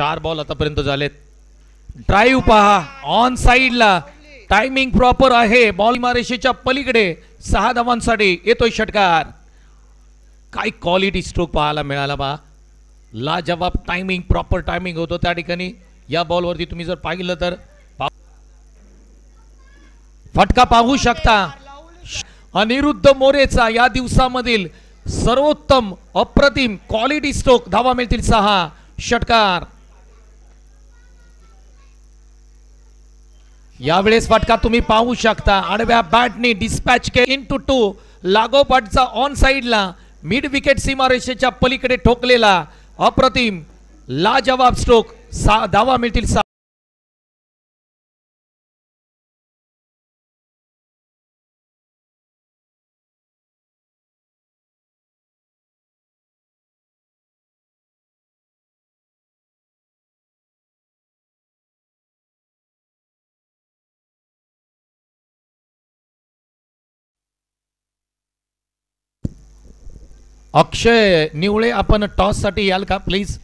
4 ball आतापर्यंत झालेत. Drive पहा ऑन साइडला, टायमिंग प्रॉपर आहे. बॉल सीमारेषेच्या पलीकडे 6 धावांसाठी येतोय षटकार. काय क्वालिटी स्ट्रोक पाहायला मिळाला बा. लाजवाब टायमिंग, प्रॉपर टायमिंग होतो त्या ठिकाणी. या बॉलवरती तुम्ही जर पाहिलं तर फटका पाहू शकता. अनिरुद्ध मोरेचा या दिवसामधील सर्वोत्तम अप्रतिम क्वालिटी स्ट्रोक. धावा मिळतील 6. षटकार. यावेळेस फटका तुम्ही पाहू शकता. आडव्या बॅटने डिस्पॅच के इनटू 2 लागोपाठचा ऑन साइडला मिड विकेट सीमारेषेच्या पलीकडे ठोकलेला अप्रतिम लाजवाब स्ट्रोक. 6 धावा मिळतील. अक्षय निवळे आपण टॉस साठी याल का प्लीज.